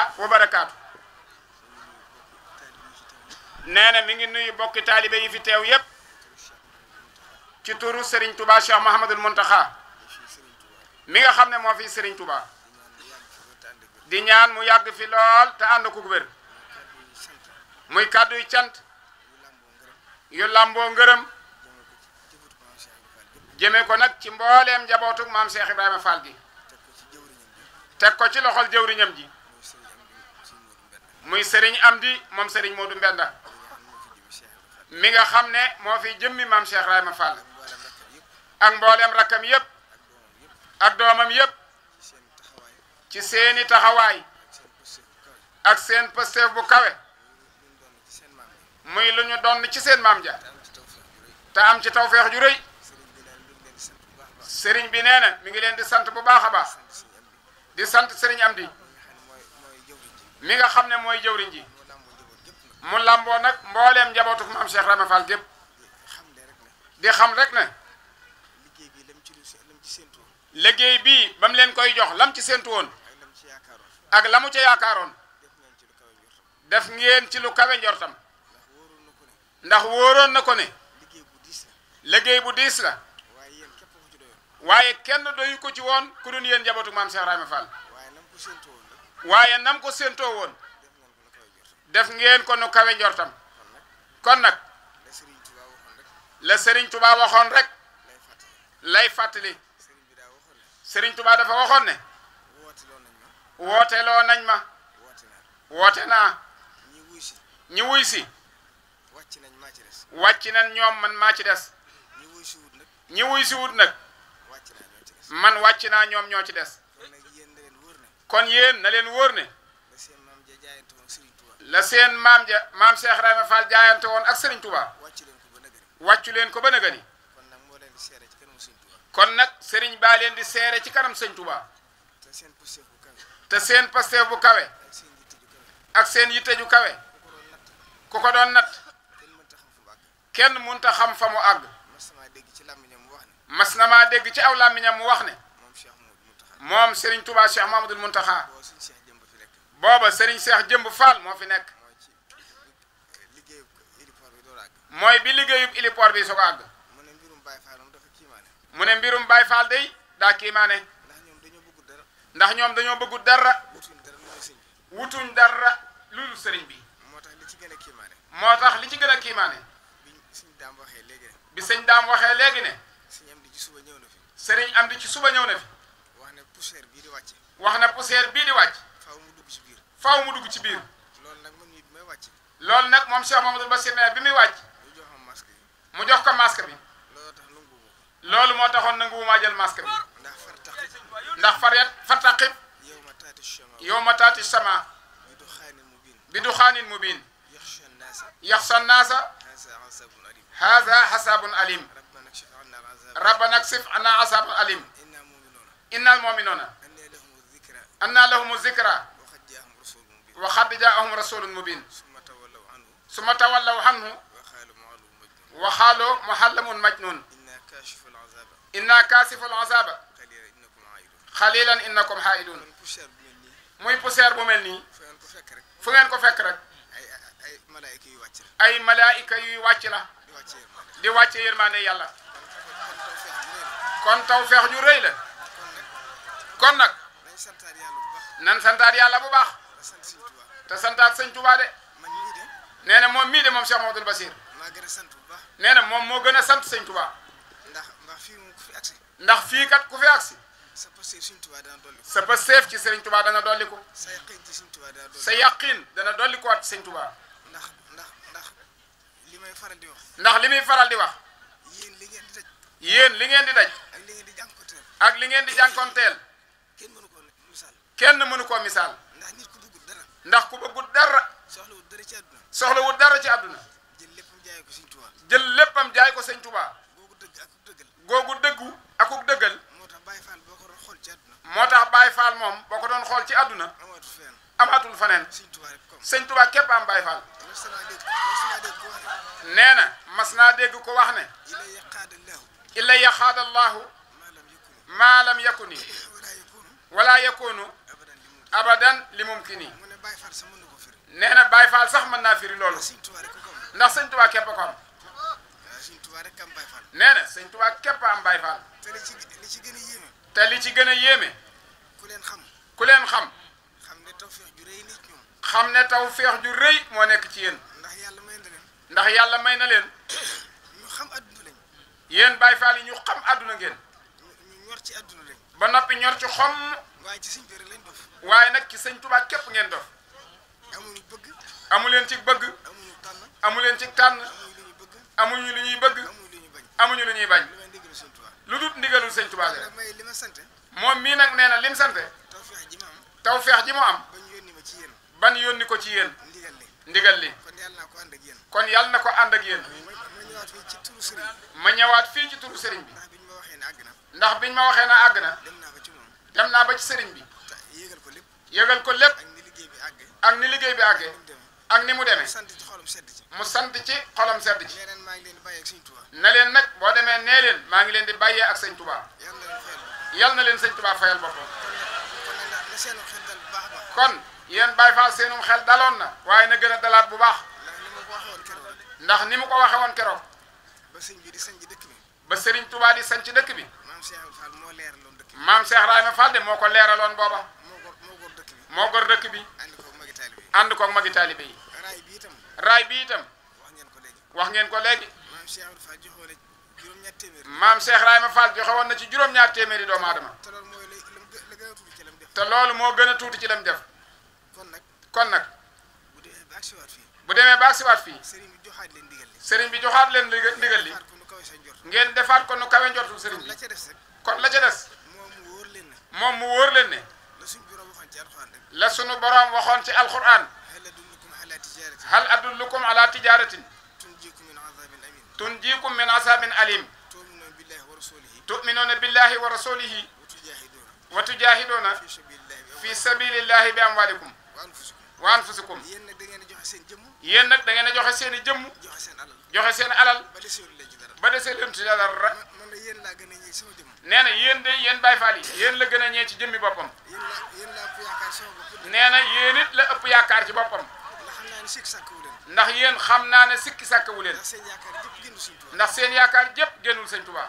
taala wa barakaatu. nee na mi ngi nuyu bokki taalibe yi fi teew yépp ci turu Serigne Touba Cheikh Mouhamadul Mountakha mi nga xam ne moo fi Serigne Touba di ñaan mu yàgg fi lool te ànd ko wér muy kàddu yu cant yu lamboo ngërëm jëme ko nag ci mbooleem njabootug maam Cheikh Ibrahima Fall gi teg ko ci loxol jëwriñam ji muy Serigne Amdi moom Serigne Modou Mbenda mi nga xam ne moo fi jëmmi maam Cheikh Ibrahima Fall ak mbooleem rakkam yépp ak doomam yépp ci seeni taxawaay ak seen pësteef bu kawe muy lu ñu doon ci seen maam ja te am ci tawfeex ju rëy sëriñ bi nee na mi ngi leen di sant bu baax a baax di sant sëriñ Amdi mi nga xam ne mooy jëwriñ ji mu lamboo nag mbooleem njabootu maam Cheikh Ibrahima Fall gépp di xam rek ne liggéey bii ba mu leen koy jox lam ci séentu woon ak la mu ca yaakaaroon def ngeen ci lu kawe njortam ndax wóoroon na ko ne liggéey bu diis la waaye kenn doyu ko ci woon ku dun yéen njabootu maam Cheikh Ibrahima Fall waaye nam ko séentoo woon def ngeen ko nu kawe njortam kon nag la Serigne Touba waxoon rek lay fàttali Serigne Touba dafa waxoon ne wooteloo nañ ma woote naa ñi wuy si wàcc nañ ñoom man maa ci des ñi wuy si wut nag man wàcc naa ñoom ñoo ci des kon yéen na leen wóor ne la seen maam ja maam Cheikh Ibrahima Fall jaayante woon ak Serigne Touba wàccu leen ko ba na gani kon nag Serigne baa leen di seere ci kanam Serigne Touba te seen pasteef bu kawe ak seen yitte ju kawe ku ko doon nat kenn mënta xam fa mu àgg mas na maa dégg ci aw làmmiñam mu wax ne moom Serigne Touba Cheikh Mouhamadoul Mountakha booba Serigne Cheikh Jëmb Fall moo fi nekk mooy bi liggéeyub héliport bi su ko àgg mu ne mbirum Baye Fall day daa kiimaane ndax ñoom dañoo bëggu dara wutuñ dara loolu Serigne bi moo tax li ci gën a kiimaane bi sëñ daam waxee léegi ne Serigne Amdi ci suba ñëw na fi wax ne poussière bii di wàcc faaw mu dugg ci biir loolu nag moom Cheikh Mamadou Bassir ne bi muy wàcc mu jox ko masque bi loolu moo taxoon nanguwumaa jël masque bi ndax fartaqib yawma taati sama bi duxaanin mubin yaxsha naasa haza hasabun alim rabbana ksif anna asabun alim innal mu'minuna anna lahumu zikra wa qad jaahum rasulun mubin summa tawallaw anhu wa xaalu muhallamun majnun inna kaasiful azaba xalilan innakum haidun muy poussière bu mel nii fu ngeen ko fekk rek ay malaayika yuy wàcc la di wàcce yërmande yàlla kon tawfeex ju rëy la kon nag nan santaat yàlla bu baax te santaat sëñ Touba de nee na moom mii de moom Cheikh Mamadou Bassir nee na moom moo gën a sant sëñ Touba ndax fii kat ku fi agsi sa pësteef ci sëriñ Touba dana dolliku sa yaqin dana dolliku waat sëñ Touba ndax li muy faral di wax yéen li ngeen di daj ak li ngeen di jànkonteel kenn mënu koo misaal ndax ku bëggut dara soxlawut dara ci àdduna jël léppam jaay ko sëñ Touba googu dëggu akuk dëggal moo tax Baye Fall moom boo ko doon xool ci àdduna amaatul faneen sëñ Touba képp am Baye Fall nee na mas naa dégg ko wax ne illa yaxaada allahu maa lam yakuni wala yakunu abadan li mumkini mu ne Baye Fall sax mën na ko firi. nee na Baye Fall sax mën naa firi loolu Sëñ Tuubaa rek ko am. ndax sëñ Tuubaa képp ko am waaw Sëñ Tuubaa rek am Baye Fall. nee na sëñ Tuubaa képp am Baye Fall te li ci gën a yéeme. te li ci gën a yéeme ku leen xam. ku leen xam xam ne tawfeex ju rëy nit ñoom. xam ne tawfeex ju rëy moo nekk ci yéen ndax yàlla may na leen. ndax yàlla may na leen ñu xam adduna lañ. yéen Baye Fall yi ñu xam àdduna ngeen ñu ñor ci adduna lañ. ba noppi ñor ci xom waaye ci sëñ bi rek lañ dof. waaye nag ci sëñ Tuubaa képp ngeen dof amuñu bëgg. amu leen ci bëgg amuñu tànn. amu leen ci tànn amuñu lu ñu bëgg. amuñu lu ñuy bëgg amuñu lu ñu bañ. amuñu lu ñuy bañ lu may ndigalu sëñ Tuubaa. lu dul ndigalul sëñ Tuubaa la may li ma sant. moom mii nag nee na lim sante tawfeex ji ma am. tawfeex ji mu am ba ñu yónni ma ci yéen. ban yónni ko ci yéen ndigal li. ndigal li kon yàlla naa ko ànd ak yéen. kon yàlla na ko ànd ak yéen ma ñëwaat fii ci turu sëriñ bi. ma ñëwaat fii ci turu sëriñ bi ndax biñ ma waxee ne àgg na. ndax biñ ma waxee na àgg na dem naa ba ci moom. dem naa ba ci sëriñ bi te yéegal ko lépp. yëgal ko lépp ak ni liggéey bi àggee. ak ni liggéey bi àggee ni mu demee. ak ni mu demee sant ci xolam sedd ci. mu sant ci xolam sedd ci nee neen maa ngi leen di bàyyi ak sëñ Tuubaa. na leen nag boo demee nee leen maa ngi leen di bàyyee ak sëñ Tuubaa yàlla na leen fayal. yal na leen sëñ Tuubaa fayal boppam kon nag na seenu xel dal bu baax a baax. kon yéen Baye Fall seenum xel daloon na waaye na gën a dalaat bu baax ndax ni ma ko waxee woon keroog. ndax ni mu ko waxee woon keroog ba sëñ bi di sañ ci dëkk bi. ba Serigne Touba di sañ ci dëkk bi maam Cheikh Fall moo leeraloon dëkk bi. maam Cheikh Rahima Fall de moo ko leeraloon booba moo gor dëkk bi. moo gor dëkk bi ànd ko magi taalibe yi. ànd koog magi taalibe yi raay bi itam. raay bi itam wax ngeen ko léegi. wax ngeen ko léegi maam Cheikh Fall joxoon na juróom-ñaar téeméer. maam Cheikh Rahima Fall joxe woon na ci juróom-ñaar téeméeri doomu aadama te loolu mooy la gën a tuuti ci lam def. te loolu moo gën a tuuti ci lam def kon nag kon nag bu demee ba agsiwaat fii. bu demee ba agsiwaat fii sëriñ bi joxaat leen ndigal li. sëriñ bi joxaat leen ndigal li defaat ko nu kawe sa njort. ngeen defaat ko nu kawe njortul sëriñ bi la ca des rek. kon la ca des moom mu wóor leen ne. moom mu wóor leen ne la suñ borom waxoon ci alxuraan rek. la sunu borom waxoon ci alquran hal adullukum ala tijaratin. hal adullukum ala tijaratin tunjiikum min azabin alim. tunjiikum min asabin alim tu'minuuna billahi wa rasulihi. tu'minuuna billahi wa rasulihi wa tujahiduuna fi sabilillahi bi amwalikum wa anfusikum yéen nag da ngeen a joxe seen jëmm. yéen nag da ngeen a joxe seen i jëmm joxe seen alal. joxe seen alal ba deseelu leen ci dara. ba desee leen ci dara man de yéen laa gën a ñëw sama jëmm. nee na yéen de yéen Baye Fall yi yéen la gën a ñee ci jëmmi boppam yéen laa ëpp yaakaar sama bopp. nee na yéen it la ëpp yaakaar ci boppam ndax xam naa ne sikk sàkkawu leen. ndax yéen xam naa ne sikki sàkkawu leen ndax seen yaakaar jëpp génn ndax seen yaakaar jépp génnul sëñ Sëñ Tuubaa.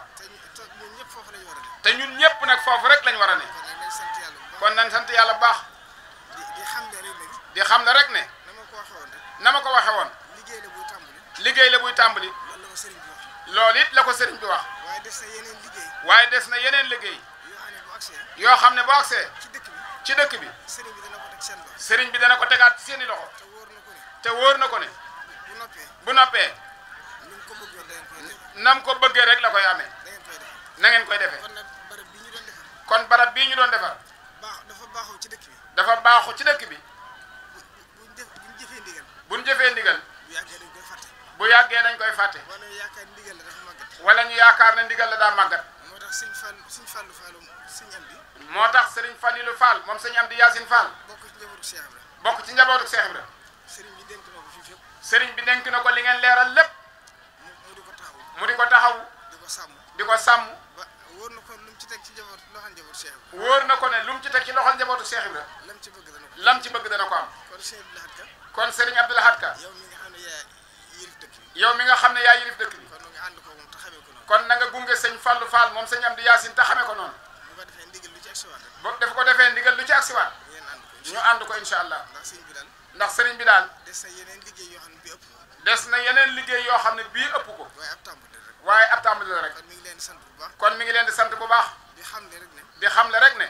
Tuubaa te ñun ñëpp foofu la ñu war a def. te ñun ñëpp nag foofu rek lañ war a ne kon nag nañ sant yàlla bu baax. kon nañ sant yàlla bu baax di xam ne rek nag. di xam ne rek ne na ma ko waxee woon rek. na ma ko waxe woon liggéey la buy tàmbali. liggéey la buy tàmbali loolu la ko loolu it la ko sëriñ sëriñ bi wax. bi wax waaye des na yeneen liggéey. waaye des na yeneen liggéey yoo xam ne bu agsee. yoo xam ne boo agsee ci dëkk bi. ci dëkk bi sëriñ bi dana ko teg seen loxo. sëriñ bi dana ko tegaat ci seeni loxo te wóor na ko ne. te wóor na ko ne bu noppee. bu noppee ni mu ko bëggoon da ngeen koy def. nam ko bëggee rek la koy amee da ngeen koy def. na ngeen koy defee kon nag barab bi ñu doon defar. kon barab bii ñu doon defar dafa baaxoo ci dëkk bi. dafa baaxu ci dëkk bi bu ñu jëfee ndigal. buñ jëfee ndigal bu yàggee dañ koy fàtte. bu yàggee dañ koy fàtte wala yaakaar ndigal la dafa màggat. wala ñu yaakaar ne ndigal la daa màggat moo tax sëñ Fallu Fallum sëñ am bi. moo tax sëriñ Falilou Fall moom sëñ Amdi Yaasin Fall bokk ci njabootu Cheikh Ibra. bokk ci njabootu Cheikh Ibra sëriñ bi dénk na ko fii fépp. sëriñ bi dénk na ko li ngeen leeral lépp mu di ko taxawu. mu di ko taxawu di ko sàmm. di ko sàmm ba wóor na ko lu mu ci teg ci njaboot loxo njabootu Cheikh Ibra. wóor na ko ne lu mu ci teg ci loxol njabootu Cheikh Ibra lam ci bëgg dana ko. lam ci bëgg dana ko am kon sëñ Abdou Lahad Ka. kon sëriñ Abdou Lahad Ka yow mi nga xam ne yaa yilif dëkk bi. yow mi nga xam ne yaa yilif dëkk bi kon nga ànd ko moom te xamee ko noonu. kon na nga gunge sëñ Fallou Fall moom sëñ Amdi Yaasin te xamee ko noonu bu ko defee ndigal lu ci agsiwaat rek. bo daf ko defee ndigal lu ci agsiwaat ngeen ànd ñu ànd ko. ko incha allah ndax sëñ bi daal. ndax sëriñ bi daal des na yeneen liggéey yoo xam ne bii ëpp. des na yeneen liggéey yoo xam ne bii ëpp ko waaye ab tàmbali rek. waaye ab tàmbali la rek kon mi ngi leen di sant bu baax. kon mi ngi leen di sant bu baax di xam ne rek ne. di xam le rek ne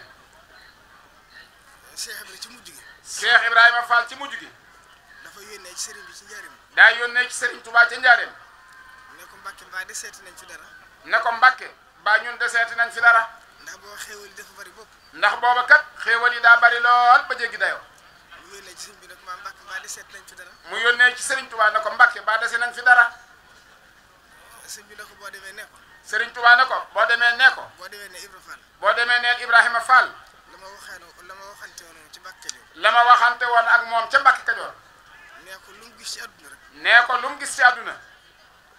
Cheikh Ibra ci mujj gi. Cheikh Ibrahima Fall ci mujj gi dafa yónnee ci sëriñ bi ci njëriñ. daa yónnee ci sëriñ Touba ca Njaareem ne ko Mbàkke mbaa de seeti nañ fi dara. ne ko Mbàkke ba ñun deseeti nañ fi dara ndax boo xéewal yi dafa bari bopp. ndax booba kat xéewal yi daa bari lool ba jéggi dayoo mu yónnee ci sëriñ bi ne ko maa Mbàkke mbaa de seeti nañ fi dara. mu yónnee ci sëriñ Touba ne ko Mbàkke ba dese nañ fi dara sëriñ bi ne ko boo demee ne ko. sëriñ Touba ne ko boo demee nee ko boo demee ne Ibra Fall. boo demee neel Ibrahima Fall la ma waxante woon ci Mbàkke Kajoor. la ma waxante woon ak moom ca Mbàkke Kajoor nee ko lu mu gis ci àdduna rek. nee ko lu mu gis ci àdduna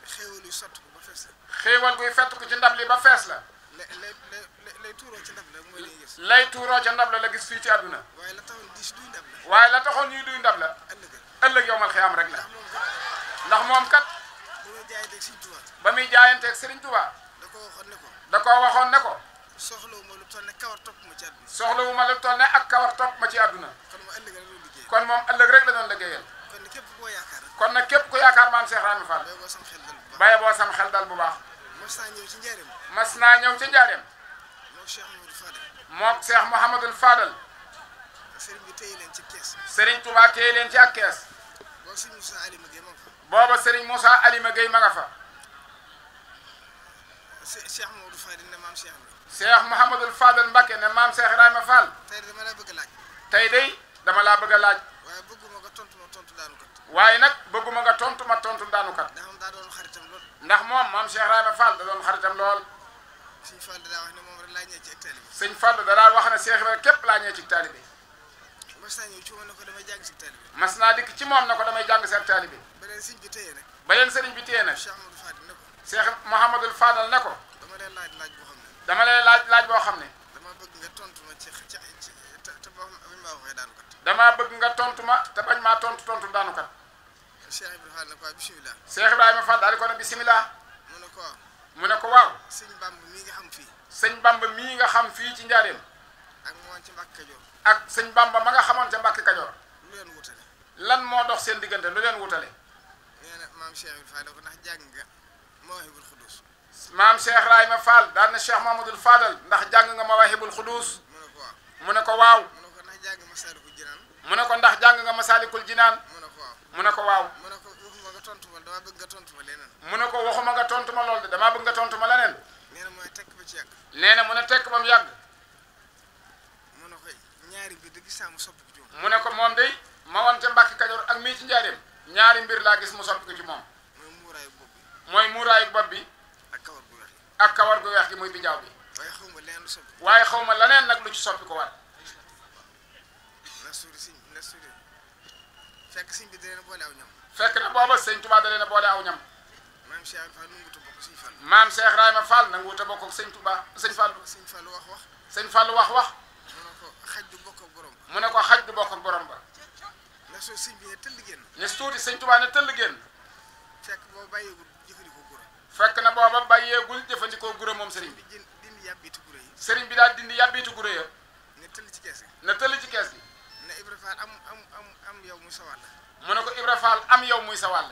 xéewal yu sotti ko ba fees la. xéewal guy fett ko ci ndab li ba fees la lay tuuroo ci ndab la mooy li gis. lay tuuroo ca ndab la gis fii ci àdduna. waaye la taxoon diis duy ndab la. waaye la taxoon ñuy duy ndab la. ëllëg yowmal xiyaam rek la. ndax moom kat. ba muy jaayanteeg Serigne Touba. da koo waxoon ne ko. soxlawuma lu toll ne kawar topp ma ci àdduna. soxlawuma lu toll ne ak kawar topp ma ci àdduna. kon moom ëllëg rek la doon liggéeyal. kon nag képp ku yaakaar maam Cheikh Rahma Fall. baye boo sam xel dal bu baax. mas naa ñëw ci njaareem. moom Cheikh Mouhamadul Fadal. Serigne Touba téye leen ci ak kees. booba Serigne Moussa Alima Gueye ma nga fa. Cheikh Mouhamadul Fadal ne maam Cheikh la. Cheikh Mouhamadul Fadal Mbacké ne maam Cheikh Rahma Fall. tey dama laa bëgg a laaj. tey day dama laa bëgg a laaj. waaye bëgguma nga tontu ma tontu daanu kat. waaye nag bëgguma nga tontu ma tontu daanu kat. ndax moom daa doon xaritam lool. ndax moom maam Cheikh Rahma Fall da doon xaritam lool. Sëñ Fall daa wax ne moom rek laa ñëwee ci ak taalibe. Sëñ Fall da daa wax ne Cheikh rek képp laa ñëwee ci taalibe. mas naa ñëw ci moom ne ko damay jàng si taalibe. mas naa dikk ci moom ne ko damay jàng si ak taalibe. ba leen sëñ bi téye nag. ba leen sëriñ bi téye nag. Cheikh Mouhamadou Fadil ne ko. Cheikh Mouhamadul Fadal ne ko. dama lay laaj laaj boo xam ne. dama lay laaj boo xam ne. dama bëgg nga tontu ma ci te bañ maa waxee daanu kat. damaa bëgg nga tontu ma te bañ maa tontu daanu kat. Cheikh Ibrahima Fall ne ko bisimilah. Cheikh Ibrahima Fall daal di ko ne bisimilah. mu ne ko waaw. mu ne ko waaw. sëñ Bamba mii nga xam fii. sëñ Bamba mii nga xam fii ci njaareem. ak mu woon ci Mbàkke Kajoor. ak sëñ Bamba ma nga xamoon ca Mbàkke Kajoor. lu leen wutale. lan moo dox seen diggante lu leen wutale. nee na maam Cheikh Ibrahima Fall ne ko ndax jàng nga Mawahibul Xudus. maam Cheikh Rahma Fall daal na Cheikh Mamadou Fadal ndax jàng nga Mawahibul Xudus. mu ne ko waaw. mu ne ko waaw. mu ne ko ndax jàng Masaalikul Jinaan. mu ne ko ndax jàng nga Masaalikul Jinaan. mu ne ko waaw. mu ne ko waaw. mu ne ko waxuma nga tontu ma damaa bëgg nga tontu ma leneen. mu ne ko waxuma nga tontu ma lool de damaa bëgg nga tontu ma leneen. nee na mooy tekk ba ci yàgg. nee na mu ne tekk ba mu yàgg. mu ne ko ñaari mbir de gis naa mu soppi ko ci moom. mu ne ko moom day ma woon ca Mbàkke Kajoor ak mii ci njaareem ñaari mbir laa gis mu soppi ko ci moom. mooy muuraayu bopp bi. mooy muuraayu bopp bi. ak kawar gu weex gi. ak kawar gu weex gi muy bijaaw bi. waaye xaw ma leneen lu soppi. waaye xaw ma leneen nag lu ci soppi ko war. na suuri fekk sëñ bi da leen a boole aw ñam. fekk na booba sëñ Touba da leen a boole aw ñam. maam Cheikh Fall nanguwut a bokk sëñ Fall. maam Cheikh Rahma Fall nanguwut a bokk ak sëñ Touba sëñ Fall. sëñ Fall wax. sëñ Fall wax. mu ne ko xaj du bokk ak borom ba. mu ne ko xaj du bokk ak borom ba. na soo sëñ bi ne tëll génn. ne tuuti sëñ Touba ne tëll génn. fekk boobu bàyyeegul jëfandikoo gura. fekk na booba bàyyeegul jëfandikoo gura moom sëriñ bi. dindi yàbbiitu gura yi. sëriñ bi daal dindi yàbbiitu gura ya. ne tëll ci kees gi. ne tëll ci kees gi. ne Ibra Fall am yow muy sa wàll. mu ne ko Ibra Fall am yow muy sa wàll.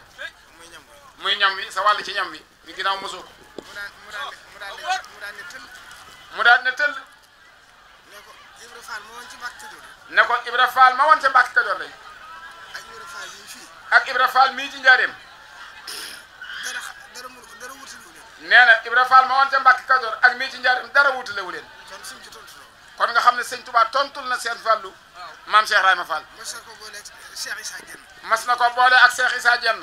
muy ñam wi. muy ñam wi sa wàll ci ñam wi. mi ginnaaw mosoo ko. mu daan ne tëll. mu daal ne tëll. ne ko Ibra Fall ma woon ci Mbàkke Kajoor. ne ko Ibra Fall ma woon ca Mbàkke Kajoor lay. ak Ibra Fall yi fii. ak Ibra Fall mii ci njaareem. dara wutalewu leen. nee na Ibra Fall ma woon ca Mbàkke Kajoor ak mii ci njaareem dara wutalewu leen. kon suñ ci tontu loolu. kon nga xam ne sëñ Touba tontul na seen Fallu. maam Cheikh Rahma Fall. mas na ko boole ak Cheikh Issa Dieng. mas na ko boole ak Cheikh Issa Dieng.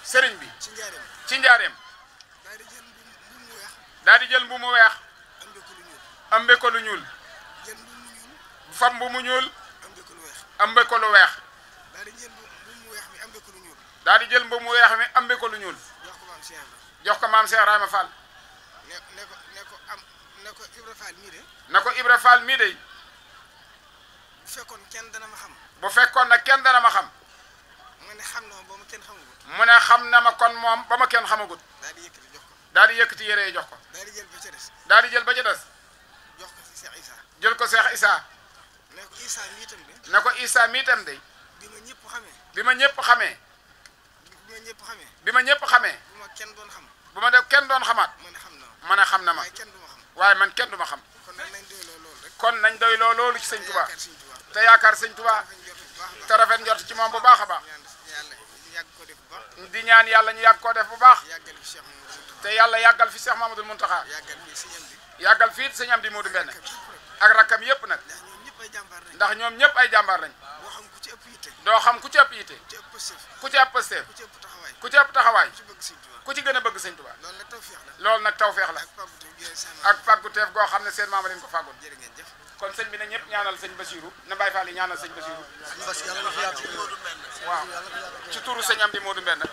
sëriñ bi. ci njaareem. ci njaareem. daal di jël mbuum mu weex. daal di jël mbuum mu weex. ambe ko lu ñuul. ambe ko lu ñuul. jël mbuum mu ñuul. fam mbuum mu ñuul. ambe ko lu weex. ambe ko lu weex. daal di jël mbuum mu weex mi ambe ko lu ñuul. daal di jël mbuum mu weex mi ambe ko lu ñuul. jox ko maam Cheikh Ibrahima. jox ko maam Cheikh Rahma Fall. ne ko Ibra Fall mii de. ne ko Ibra Fall mii de. bu fekkoon kenn dana ma xam. bu fekkoon nag kenn dana ma xam. mu ne xam na ma ba ma kenn xamagut. mu ne xam na ma kon moom ba ma kenn xamagut. daal di yëkkati jox ko. daal di yëkkati yére yi jox ko. daal di jël ba ca des. daal di jël ba ca des. jox ko si Cheikh Issa. jël ko Cheikh Issa. ne ko Issa mii itam de. ne ko Issa mii itam de. bi ma ñëpp xamee. bi ma ñëpp xamee. bi ma ñëpp xamee. bi ma ñëpp xamee. bu ma kenn doon xam. bu ma def kenn doon xamaat. mu ne xam na ma. ma ne xam na ma. waaye kenn du ma xam. waaye man kenn du ma xam. kon nag nañ doyloo loolu rek. kon nañ doyloo loolu ci sëñ Touba. te yaakaar sëñ Touba. te yaakaar sëñ Touba. te rafet njort ci moom bu baax a baax. di ñaan yàlla ñu yàgg koo def bu baax. te yàlla yàggal fi Cheikh Mamadou Mountakha. yàggal fii sëñ Amdi Modou Mbène. ak rakkam yëpp nag. ndax ñoom ñëpp ay jàmbaar lañ. doo xam ku ci ëpp yitte. ku ci ëpp pësteef. ku ci ëpp taxawaay. ku ci gën a bëgg sëñ Touba. loolu nag tawfeex la. ak fàgguteef goo xam ne seen maama leen ko fàggul. kon sëñ bi ne ñëpp ñaanal sëñ Bassirou na Baye Fall yi ñaanal sëñ Bassirou. waaw ci turu sëñ Amdi Modou Mbène